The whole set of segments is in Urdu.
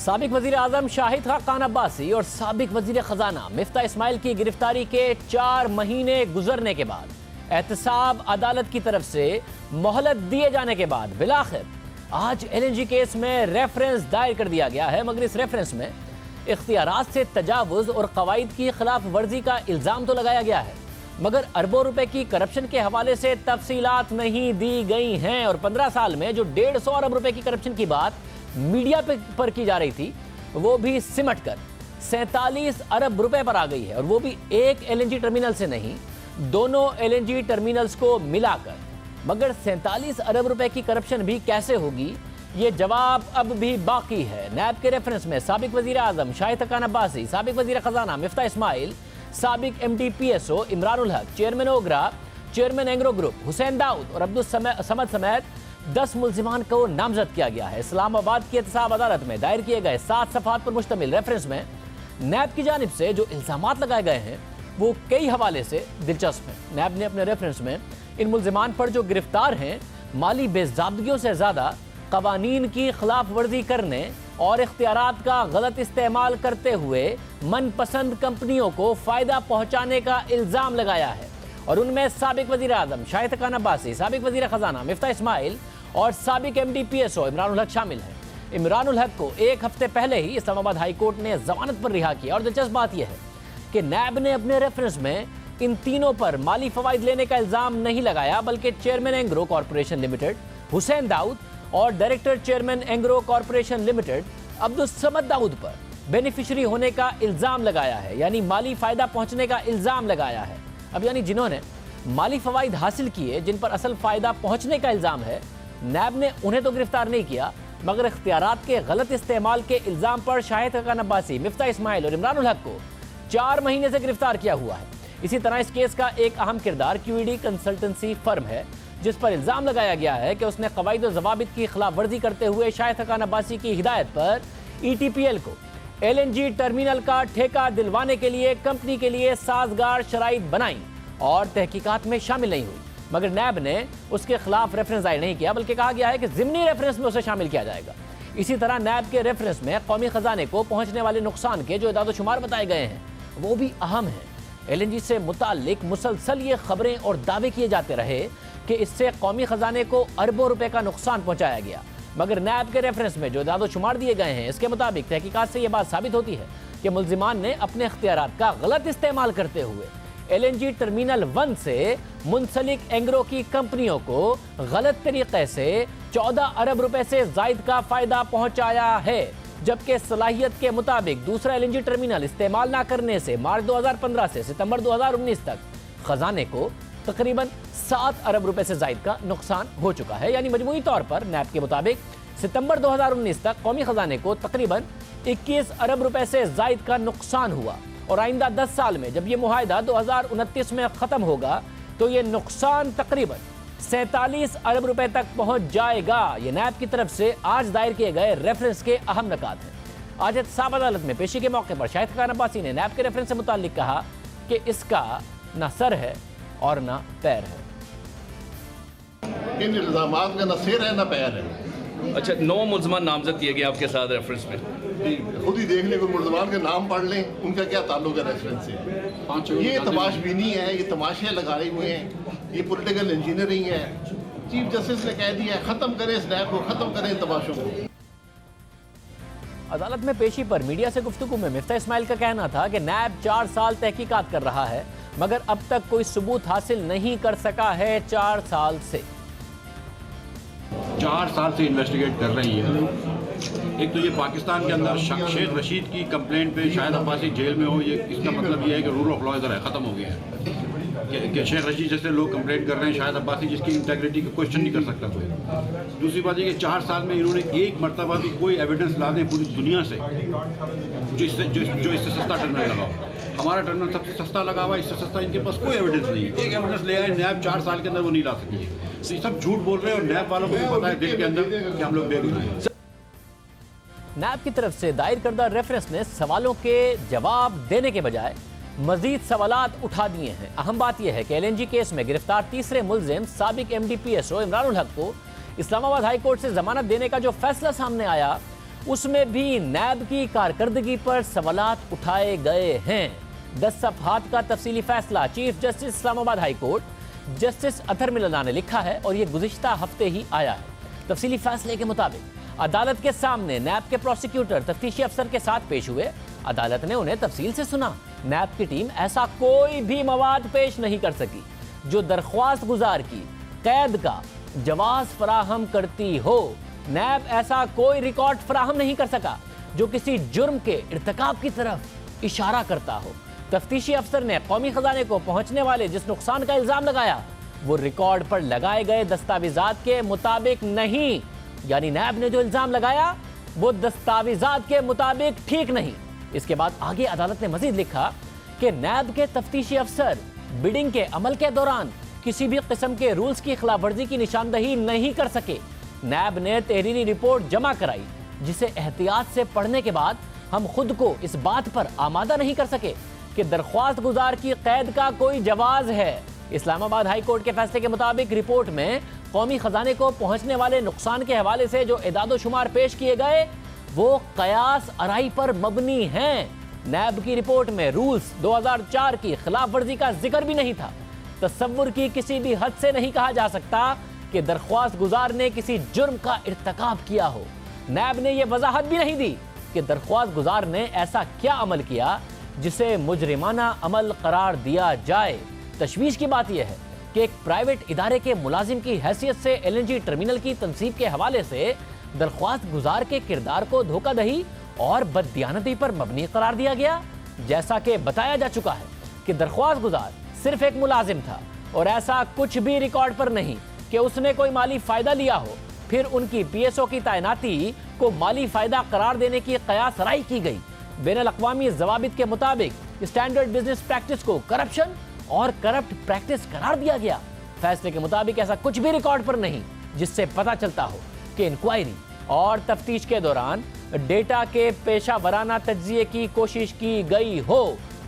سابق وزیر اعظم شاہد خاقان عباسی اور سابق وزیر خزانہ مفتاح اسماعیل کی گرفتاری کے 4 مہینے گزرنے کے بعد احتساب عدالت کی طرف سے مہلت دیے جانے کے بعد بالآخر آج LNG کیس میں ریفرنس دائر کر دیا گیا ہے، مگر اس ریفرنس میں اختیارات سے تجاوز اور قواعد کی خلاف ورزی کا الزام تو لگایا گیا ہے، مگر اربوں روپے کی کرپشن کے حوالے سے تفصیلات نہیں دی گئی ہیں اور 15 سال میں جو 150 ارب روپے کی کرپشن کی بات میڈیا پر کی جا رہی تھی وہ بھی سمٹ کر 47 ارب روپے پر آ گئی ہے، اور وہ بھی ایک LNG ٹرمینل سے نہیں، دونوں LNG ٹرمینلز کو ملا کر۔ مگر 47 ارب روپے کی کرپشن بھی کیسے ہوگی، یہ جواب اب بھی باقی ہے۔ نیب کے ریفرنس میں سابق وزیر اعظم شاہد خاقان عباسی، سابق وزیر خزانہ مفتاح اسماعیل، سابق MD PSO Imran ul Haq, chairman OGRA, chairman Engro group Hussain Dawood اور عبدالصمد سمیت 10 ملزمان کو نامزد کیا گیا ہے۔ اسلام آباد کی احتساب عدالت میں دائر کیے گئے 7 صفحات پر مشتمل ریفرنس میں نیب کی جانب سے جو الزامات لگائے گئے ہیں وہ کئی حوالے سے دلچسپ ہیں۔ نیب نے اپنے ریفرنس میں ان ملزمان پر جو گرفتار ہیں مالی بے ضابطگیوں سے زیادہ قوانین کی خلاف ورزی کرنے اور اختیارات کا غلط استعمال کرتے ہوئے من پسند کمپنیوں کو فائدہ پہنچانے کا الزام لگایا ہے، اور ان میں سابق وزیر اعظم شاہد خاقان عباسی، سابق وزیر خزانہ مفتاح اسماعیل اور سابق MD PSO عمران الحق شامل ہیں۔ عمران الحق کو 1 ہفتے پہلے ہی اسلام آباد ہائی کورٹ نے ضمانت پر رہا کیا، اور دلچسپ بات یہ ہے کہ نیب نے اپنے ریفرنس میں ان تینوں پر مالی فوائد لینے کا الزام نہیں لگایا، بلکہ chairman Engro corporation limited Hussain Dawood اور director chairman Engro corporation limited Abdul Samad Dawood پر بینیفیشری ہونے کا الزام لگایا ہے، یعنی مالی فائدہ پہنچنے کا الزام لگایا ہے۔ اب یعنی جنہوں نے مالی فوائد حاصل کیے، جن پر اصل فائدہ پہنچنے کا الزام ہے، نیب نے انہیں تو گرفتار نہیں کیا، مگر اختیارات کے غلط استعمال کے الزام پر شاہد خاقان عباسی، مفتاح اسماعیل اور عمران الحق کو 4 مہینے سے گرفتار کیا ہوا ہے۔ اسی طرح اس کیس کا ایک اہم کردار QED کنسلٹنسی فرم ہے، جس پر الزام لگایا گیا ہے کہ اس نے قواعد و ضوابط کی خلاف ورزی کرتے ہوئے شاہد خاقان عباسی کی ہدایت پر ETPL کو LNG ٹرمینل کا ٹھیکہ دلوانے کے لیے کمپنی کے لیے سازگار شرائط بنائیں اور تحقیقات میں شامل نہیں ہوئی، مگر نیب نے اس کے خلاف ریفرنس دائر نہیں کیا، بلکہ کہا گیا ہے کہ ضمنی ریفرنس میں اسے شامل کیا جائے گا۔ اسی طرح نیب کے ریفرنس میں قومی خزانے کو پہنچنے والے نقصان کے جو اعداد و شمار بتائے گئے ہیں وہ بھی اہم ہیں۔ LNG سے متعلق مسلسل یہ خبریں اور دعوے کیے جاتے رہے کہ اس سے قومی خزانے کو اربوں روپے کا نقصان پہنچایا گیا، مگر نیب کے ریفرنس میں جو اعداد و شمار دیے گئے ہیں اس کے مطابق تحقیقات سے یہ بات ثابت ہوتی ہے کہ ملزمان نے اپنے اختیارات کا غلط استعمال کرتے ہوئے LNG ٹرمینل 1 سے منسلک اینگرو کی کمپنیوں کو غلط طریقے سے 14 ارب روپے سے زائد کا فائدہ پہنچایا ہے، جبکہ صلاحیت کے مطابق دوسرا LNG ٹرمینل استعمال نہ کرنے سے مارچ 2015 سے ستمبر 2019 تک خزانے کو تقریباً 7 ارب روپے سے زائد کا نقصان ہو چکا ہے۔ یعنی مجموعی طور پر نیب کے مطابق ستمبر 2019 تک قومی خزانے کو تقریباً 21 ارب روپے سے زائد کا نقصان ہوا، اور آئندہ 10 سال میں جب یہ معاہدہ 2029 میں ختم ہوگا تو یہ نقصان تقریباً 47 ارب روپے تک پہنچ جائے گا۔ یہ نیب کی طرف سے آج دائر کیے گئے ریفرنس کے اہم نکات ہیں۔ آج احتساب عدالت میں پیشی کے موقع پر شاہد خاقان عباسی نے نیب کے ریفرنس سے متعلق کہا کہ اس کا نہ سر ہے اور نہ پیر ہے۔ ان الزامات کا نہ سر ہے نہ پیر ہے۔ اچھا، 9 ملزمان نامزد کیے گئے آپ کے ساتھ ریفرنس میں؟ خود ہی دیکھ لیں، کوئی ملزمان کے نام پڑھ لیں، ان کا کیا تعلق ہے ریفرنس سے۔ یہ تماش بینی ہے، یہ تماشے لگائے ہوئے ہیں، یہ پولیٹیکل انجینئرنگ ہے۔ چیف جسٹس نے کہہ دیا ہے ختم کریں اس نیب کو، ختم کریں تماشوں کو۔ عدالت میں پیشی پر میڈیا سے گفتگو میں مفتاح اسماعیل کا کہنا تھا کہ نیب 4 سال تحقیقات کر رہا ہے، مگر اب تک کوئی ثبوت حاصل نہیں کر سکا ہے 4 سال سے۔ 4 سال سے انویسٹیگیٹ کر رہی ہے۔ ایک تو یہ پاکستان کے اندر شیخ رشید کی کمپلینٹ پہ شاہد عباسی جیل میں ہو، یہ اس کا مطلب یہ ہے کہ رول آف لا ادھر ہے، ختم ہو گیا ہے کہ شیخ رشید جیسے لوگ کمپلینٹ کر رہے ہیں، شاہد عباسی جس کی انٹیگریٹی کا کوشچن نہیں کر سکتا کوئی۔ دوسری بات یہ کہ 4 سال میں انہوں نے ایک مرتبہ بھی کوئی ایویڈنس لا دیں پوری دنیا سے جو اس سے سستا ٹرمینل لگا ہو۔ ہمارا ٹرمینل سب سے سستا لگا ہوا ہے، اس سے سستا ان کے پاس کوئی ایویڈنس نہیں ہے۔ ایک ایویڈنس لے آئے نیب 4 سال کے اندر وہ نہیں لا سکی ہے۔ تو یہ سب جھوٹ بول رہے ہیں، اور نیب والوں کو بھی پتا ہے دل کے اندر کہ ہم لوگ بے گناہ ہیں۔ نیب کی طرف سے دائر کردہ ریفرنس نے سوالوں کے جواب دینے کے بجائے مزید سوالات اٹھا دیے ہیں۔ اہم بات یہ ہے کہ LNG کیس میں گرفتار تیسرے ملزم سابق MD PSO عمران الحق کو اسلام آباد ہائی کورٹ سے ضمانت دینے کا جو فیصلہ سامنے آیا اس میں بھی نیب کی کارکردگی پر سوالات اٹھائے گئے ہیں۔ 10 صفحات کا تفصیلی فیصلہ چیف جسٹس اسلام آباد ہائی کورٹ جسٹس اطہر ملنا نے لکھا ہے اور یہ گزشتہ ہفتے ہی آیا ہے۔ تفصیلی فیصلے کے مطابق عدالت کے سامنے نیب کے پروسیکیوٹر تفتیشی افسر کے ساتھ پیش ہوئے۔ عدالت نے انہیں تفصیل سے سنا۔ نیب کی ٹیم ایسا کوئی بھی مواد پیش نہیں کر سکی جو درخواست گزار کی قید کا جواز فراہم کرتی ہو۔ نیب ایسا کوئی ریکارڈ فراہم نہیں کر سکا جو کسی جرم کے ارتکاب کی طرف اشارہ کرتا ہو۔ تفتیشی افسر نے قومی خزانے کو پہنچنے والے جس نقصان کا الزام لگایا وہ ریکارڈ پر لگائے گئے دستاویزات کے مطابق نہیں، یعنی نیب نے جو الزام لگایا وہ دستاویزات کے مطابق ٹھیک نہیں۔ اس کے بعد آگے عدالت نے مزید لکھا کہ نیب کے تفتیشی افسر بڈنگ کے عمل کے دوران کسی بھی قسم کے رولز کی خلاف ورزی کی نشاندہی نہیں کر سکے۔ نیب نے تحریری رپورٹ جمع کرائی جسے احتیاط سے پڑھنے کے بعد ہم خود کو اس بات پر آمادہ نہیں کر سکے کہ درخواست گزار کی قید کا کوئی جواز ہے۔ اسلام آباد ہائی کورٹ کے فیصلے کے مطابق رپورٹ میں قومی خزانے کو پہنچنے والے نقصان کے حوالے سے جو اعداد و شمار پیش کیے گئے وہ قیاس آرائی پر مبنی ہیں۔ نیب کی رپورٹ میں رولز 2004 کی خلاف ورزی کا ذکر بھی نہیں تھا۔ تصور کی کسی بھی حد سے نہیں کہا جا سکتا کہ درخواست گزار نے کسی جرم کا ارتکاب کیا ہو۔ نیب نے یہ وضاحت بھی نہیں دی کہ درخواست گزار نے ایسا کیا عمل کیا جسے مجرمانہ عمل قرار دیا جائے۔ تشویش کی بات یہ ہے کہ ایک پرائیویٹ ادارے کے ملازم کی حیثیت سے ایل این جی ٹرمینل کی تنصیب کے حوالے سے درخواست گزار کے کردار کو دھوکہ دہی اور بددیانتی پر مبنی قرار دیا گیا۔ جیسا کہ بتایا جا چکا ہے کہ درخواست گزار صرف ایک ملازم تھا اور ایسا کچھ بھی ریکارڈ پر نہیں کہ اس نے کوئی مالی فائدہ لیا ہو۔ پھر ان کی پی ایس او کی تعیناتی کو مالی فائدہ قرار دینے کی قیاس آرائی کی گئی۔ بین الاقوامی ضوابط کے مطابق اسٹینڈرڈ بزنس پریکٹس کو کرپشن اور کرپٹ پریکٹس قرار دیا گیا۔ فیصلے کے مطابق ایسا کچھ بھی ریکارڈ پر نہیں جس سے پتہ چلتا ہو کہ انکوائری اور تفتیش کے دوران ڈیٹا کے پیشہ ورانہ تجزیے کی کوشش کی گئی ہو۔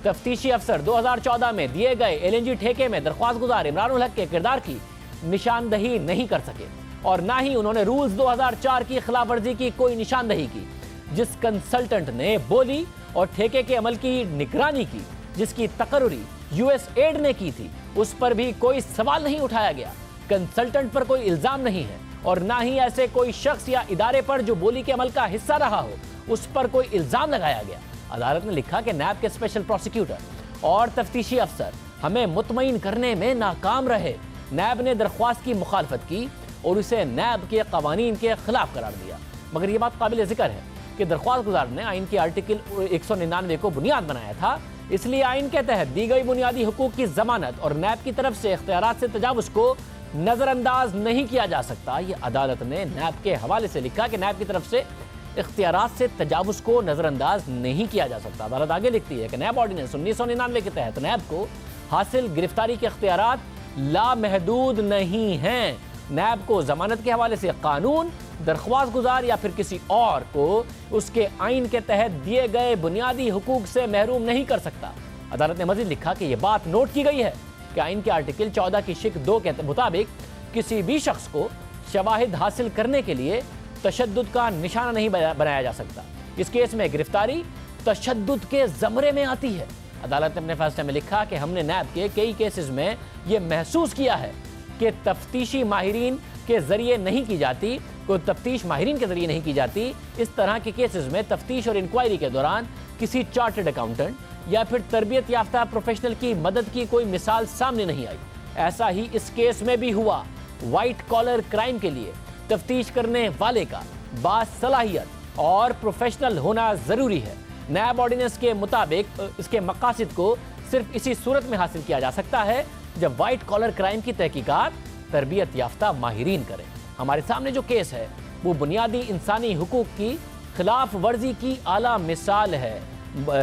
تفتیشی افسر 2014 میں دیے گئے ایل این جی ٹھیکے میں درخواست گزار عمران الحق کے کردار کی نشاندہی نہیں کر سکے اور نہ ہی انہوں نے رولز 2004 کی خلاف ورزی کی کوئی نشاندہی کی۔ جس کنسلٹنٹ نے بولی اور ٹھیکے کے عمل کی نگرانی کی، جس کی تقرری یو ایس ایڈ نے کی تھی، اس پر بھی کوئی سوال نہیں اٹھایا گیا۔ کنسلٹنٹ پر کوئی الزام نہیں ہے اور نہ ہی ایسے کوئی شخص یا ادارے پر جو بولی کے عمل کا حصہ رہا ہو اس پر کوئی الزام لگایا گیا۔ عدالت نے لکھا کہ نیب کے اسپیشل پروسیکیوٹر اور تفتیشی افسر ہمیں مطمئن کرنے میں ناکام رہے۔ نیب نے درخواست کی مخالفت کی اور اسے نیب کے قوانین کے خلاف قرار دیا، مگر یہ بات قابل ذکر ہے کہ درخواست گزار نے آئین کے آرٹیکل 199 کو بنیاد بنایا تھا، اس لیے آئین کے تحت دی گئی بنیادی حقوق کی ضمانت اور نیب کی طرف سے اختیارات سے تجاوز کو نظر انداز نہیں کیا جا سکتا۔ یہ عدالت نے نیب کے حوالے سے لکھا کہ نیب کی طرف سے اختیارات سے تجاوز کو نظر انداز نہیں کیا جا سکتا۔ عدالت آگے لکھتی ہے کہ نیب آرڈیننس 1999 کے تحت نیب کو حاصل گرفتاری کے اختیارات لامحدود نہیں ہیں۔ نیب کو ضمانت کے حوالے سے قانون درخواست گزار یا پھر کسی اور کو اس کے آئین کے تحت دیے گئے بنیادی حقوق سے محروم نہیں کر سکتا۔ عدالت نے مزید لکھا کہ یہ بات نوٹ کی گئی ہے کہ آئین کے آرٹیکل 14 کی شق 2 کے مطابق کسی بھی شخص کو شواہد حاصل کرنے کے لیے تشدد کا نشانہ نہیں بنایا جا سکتا۔ اس کیس میں گرفتاری تشدد کے زمرے میں آتی ہے۔ عدالت نے اپنے فیصلے میں لکھا کہ ہم نے نیب کے کئی کیسز میں یہ محسوس کیا ہے کہ تفتیشی ماہرین کے ذریعے نہیں کی جاتی، کوئی تفتیش ماہرین کے ذریعے نہیں کی جاتی۔ اس طرح کے کیسز میں تفتیش اور انکوائری کے دوران کسی چارٹرڈ اکاؤنٹنٹ یا پھر تربیت یافتہ پروفیشنل کی مدد کی کوئی مثال سامنے نہیں آئی۔ ایسا ہی اس کیس میں بھی ہوا۔ وائٹ کالر کرائم کے لیے تفتیش کرنے والے کا باصلاحیت اور پروفیشنل ہونا ضروری ہے۔ نیب آرڈیننس کے مطابق اس کے مقاصد کو صرف اسی صورت میں حاصل کیا جا سکتا ہے جب وائٹ کالر کرائم کی تحقیقات تربیت یافتہ ماہرین کریں۔ ہمارے سامنے جو کیس ہے وہ بنیادی انسانی حقوق کی خلاف ورزی کی اعلیٰ مثال ہے۔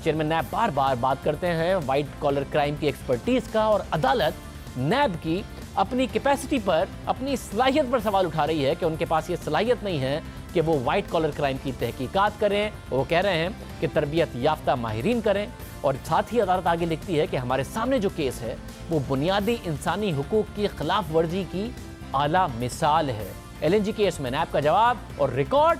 چیئرمین نیب بار بار بات کرتے ہیں وائٹ کالر کرائم کی ایکسپرٹیز کا، اور عدالت نیب کی اپنی کیپیسٹی پر، اپنی صلاحیت پر سوال اٹھا رہی ہے کہ ان کے پاس یہ صلاحیت نہیں ہے کہ وہ وائٹ کالر کرائم کی تحقیقات کریں۔ وہ کہہ رہے ہیں کہ تربیت یافتہ ماہرین کریں، اور ساتھ ہی عدالت آگے لکھتی ہے کہ ہمارے سامنے جو کیس ہے وہ بنیادی انسانی حقوق کی خلاف ورزی کی اعلیٰ مثال ہے۔ ایل این جی کیس میں نیب کا جواب اور ریکارڈ